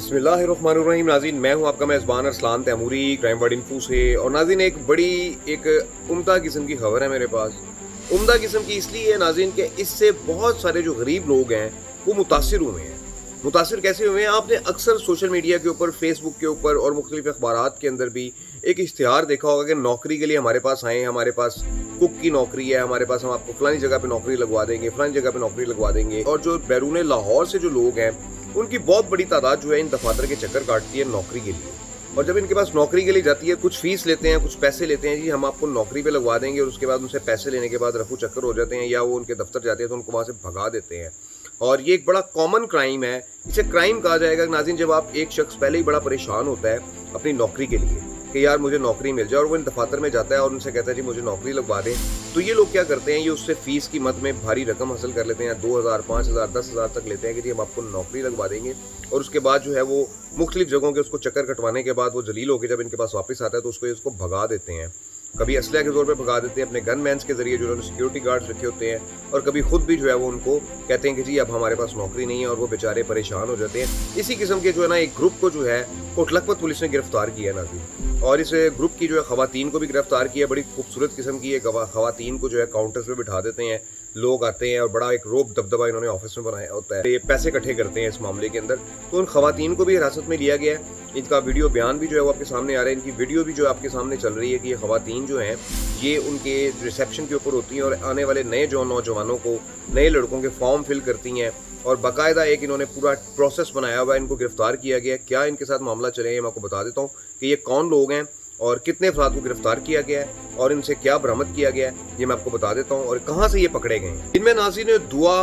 बिस्मिल्लाहिर्रहमानिर्रहीम। नाज़रीन, मैं हूं आपका मेज़बान Arsalan Taimuri, crime word info से। और नाज़रीन, एक उम्दा किस्म की खबर है मेरे पास। उम्दा किस्म की इसलिए है नाज़रीन कि इससे बहुत सारे जो गरीब लोग हैं वो मुतासिर हुए हैं। मुतासिर कैसे हुए हैं? आपने अक्सर सोशल मीडिया के ऊपर, फेसबुक के ऊपर और मुख्तलिफ अखबारात के अंदर भी एक इश्तिहार देखा होगा कि नौकरी के लिए हमारे पास आएँ, हमारे पास कुक की नौकरी है, हमारे पास, हम आपको फलानी जगह पे नौकरी लगवा देंगे, फलानी जगह पे नौकरी लगवा देंगे। और जो बैरून लाहौर से जो लोग हैं उनकी बहुत बड़ी तादाद जो है इन दफातर के चक्कर काटती है नौकरी के लिए। और जब इनके पास नौकरी के लिए जाती है, कुछ फीस लेते हैं, कुछ पैसे लेते हैं, जी हम आपको नौकरी पे लगवा देंगे, और उसके बाद उनसे पैसे लेने के बाद रफू चक्कर हो जाते हैं, या वो उनके दफ्तर जाते हैं तो उनको वहाँ से भगा देते हैं। और ये एक बड़ा कॉमन क्राइम है। इसे क्राइम कहा जाएगा नाज़रीन जब आप, एक शख्स पहले ही बड़ा परेशान होता है अपनी नौकरी के लिए कि यार मुझे नौकरी मिल जाए, और वो इन दफातर में जाता है और उनसे कहता है जी मुझे नौकरी लगवा दें। तो ये लोग क्या करते हैं, ये उससे फीस की मद में भारी रकम हासिल कर लेते हैं, 2000, 5000, 10,000 तक लेते हैं कि जी हम आपको नौकरी लगवा देंगे। और उसके बाद जो है वो मुख्तलिफ जगहों के उसको चक्कर कटवाने के बाद वो जलील होकर जब इनके पास वापस आता है तो उसको भगा देते हैं। कभी असलह के तौर पे भगा देते हैं अपने गन मैन्स के जरिए जो उन्होंने सिक्योरिटी गार्ड्स रखे होते हैं, और कभी खुद भी जो है वो उनको कहते हैं कि जी अब हमारे पास नौकरी नहीं है, और वो बेचारे परेशान हो जाते हैं। इसी किस्म के जो है ना एक ग्रुप को जो है कोटलखपत पुलिस ने गिरफ्तार किया है नाज़रीन। और इस ग्रुप की जो है खवातीन को भी गिरफ्तार किया। बड़ी खूबसूरत किस्म की खवातीन को जो है काउंटर्स पे बिठा देते हैं, लोग आते हैं और बड़ा एक रोब दबदबा इन्होंने ऑफिस में बनाया होता है, ये पैसे इकट्ठे करते हैं इस मामले के अंदर। तो उन खवातीन को भी हिरासत में लिया गया है। इनका वीडियो बयान भी जो है वो आपके सामने आ रहा है, इनकी वीडियो भी जो है आपके सामने चल रही है कि ये खवातीन जो हैं ये उनके रिसेप्शन के ऊपर होती हैं और आने वाले नए जो नौजवानों को, नए लड़कों के फॉर्म फिल करती हैं, और बाकायदा एक इन्होंने पूरा प्रोसेस बनाया हुआ है। इनको गिरफ्तार किया गया है। क्या इनके साथ मामला चले हैं मैं आपको बता देता हूँ कि ये कौन लोग हैं और कितने अफराद को गिरफ्तार किया गया है और इनसे क्या बरामद किया गया है, ये मैं आपको बता देता हूँ, और कहाँ से ये पकड़े गए हैं। इनमें नाज़रीन दुआ,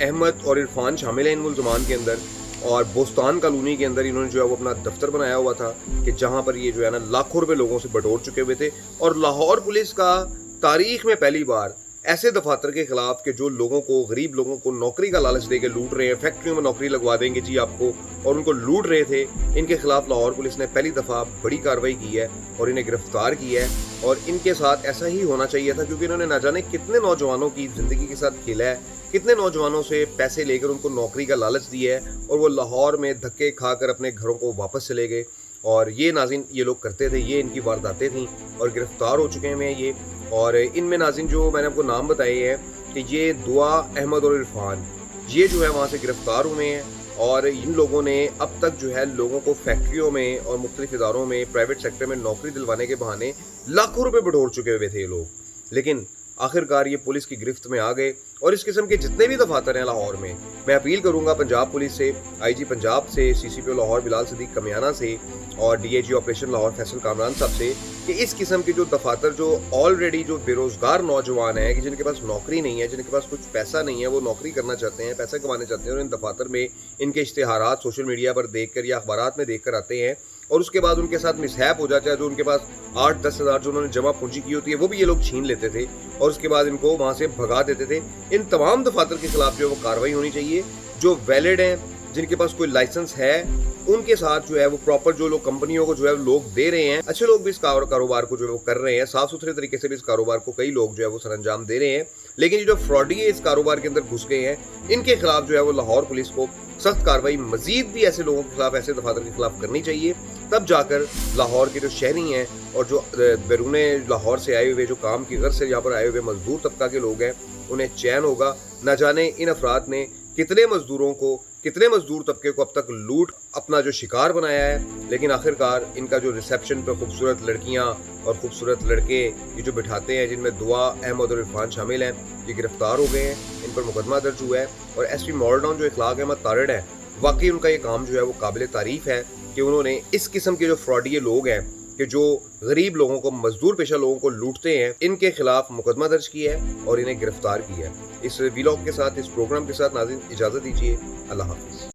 अहमद और इरफान शामिल हैं इन मुल्ज़मान के अंदर। और बोस्तान कॉलोनी के अंदर इन्होंने जो है वो अपना दफ्तर बनाया हुआ था कि जहाँ पर ये जो है ना लाखों रुपए लोगों से बटोर चुके हुए थे। और लाहौर पुलिस का तारीख में पहली बार ऐसे दफातर के खिलाफ कि जो लोगों को, गरीब लोगों को नौकरी का लालच दे के लूट रहे हैं, फैक्ट्रियों में नौकरी लगवा देंगे जी आपको, और उनको लूट रहे थे, इनके खिलाफ लाहौर पुलिस ने पहली दफ़ा बड़ी कार्रवाई की है और इन्हें गिरफ्तार किया है। और इनके साथ ऐसा ही होना चाहिए था क्योंकि इन्होंने ना जाने कितने नौजवानों की ज़िंदगी के साथ खेला है, कितने नौजवानों से पैसे लेकर उनको नौकरी का लालच दिया है, और वो लाहौर में धक्के खाकर अपने घरों को वापस चले गए। और ये नाज़रीन ये लोग करते थे, ये इनकी वारदातें थीं, और गिरफ्तार हो चुके हैं ये। और इनमें नाज़रीन जो मैंने आपको नाम बताए हैं कि ये दुआ, अहमद और इरफान, ये जो है वहाँ से गिरफ्तार हुए हैं। और इन लोगों ने अब तक जो है लोगों को फैक्ट्रियों में और मुख्तलिफ इदारों में, प्राइवेट सेक्टर में नौकरी दिलवाने के बहाने लाखों रुपए बटोर चुके हुए थे ये लोग। लेकिन आखिरकार ये पुलिस की गिरफ्त में आ गए। और इस किस्म के जितने भी दफातर हैं लाहौर में, मैं अपील करूंगा पंजाब पुलिस से, आईजी पंजाब से, सीसीपीओ लाहौर बिलाल सदीक कमियाना से, और डीएजी ऑपरेशन लाहौर फैसल कामरान साहब से कि इस किस्म के जो दफातर, जो ऑलरेडी जो बेरोजगार नौजवान हैं कि जिनके पास नौकरी नहीं है, जिनके पास कुछ पैसा नहीं है, वो नौकरी करना चाहते हैं, पैसा कमाने चाहते हैं, और इन दफातर में इनके इश्तिहारात सोशल मीडिया पर देखकर या अखबारात में देखकर आते हैं, और उसके बाद उनके साथ मिसहैप हो जाता है। जो उनके पास 8-10 हज़ार जो उन्होंने जमा पूंजी की होती है वो भी ये लोग छीन लेते थे, और उसके बाद इनको वहाँ से भगा देते थे। इन तमाम दफातर के खिलाफ जो है वो कार्रवाई होनी चाहिए। जो वैलिड हैं, जिनके पास कोई लाइसेंस है, उनके साथ जो है वो प्रॉपर, जो लोग कंपनियों को जो है लोग दे रहे हैं, अच्छे लोग भी इस कारोबार को जो है वो कर रहे हैं, साफ सुथरे तरीके से भी इस कारोबार को कई लोग जो है वो सरअंजाम दे रहे हैं। लेकिन जो फ्रॉडी है इस कारोबार के अंदर घुस गए हैं, इनके खिलाफ जो है वो लाहौर पुलिस को सख्त कार्रवाई मजीद भी ऐसे लोगों के खिलाफ, ऐसे दफातर के खिलाफ करनी चाहिए। तब जाकर लाहौर के जो शहरी हैं और जो बैरून लाहौर से आए हुए, जो काम की गर्ज से यहाँ पर आए हुए मजदूर तबका के लोग हैं, उन्हें चैन होगा। न जाने इन अफराद ने कितने मजदूरों को, कितने मजदूर तबके को अब तक लूट अपना जो शिकार बनाया है। लेकिन आखिरकार इनका जो रिसेप्शन पे खूबसूरत लड़कियां और खूबसूरत लड़के ये जो बिठाते हैं, जिनमें दुआ, अहमद और इरफान शामिल हैं, ये गिरफ्तार हो गए हैं, इन पर मुकदमा दर्ज हुआ है। और एसपी मॉडल टाउन जो इखलाक अहमद तारड़ है, वाकई उनका ये काम जो है वो काबिल तारीफ है कि उन्होंने इस किस्म के जो फ्रॉडी लोग हैं कि जो गरीब लोगों को, मजदूर पेशा लोगों को लूटते हैं, इनके खिलाफ मुकदमा दर्ज किया है और इन्हें गिरफ्तार किया है। इस वीलॉग के साथ, इस प्रोग्राम के साथ नाज़रीन इजाज़त दीजिए। अल्लाह हाफ़िज़।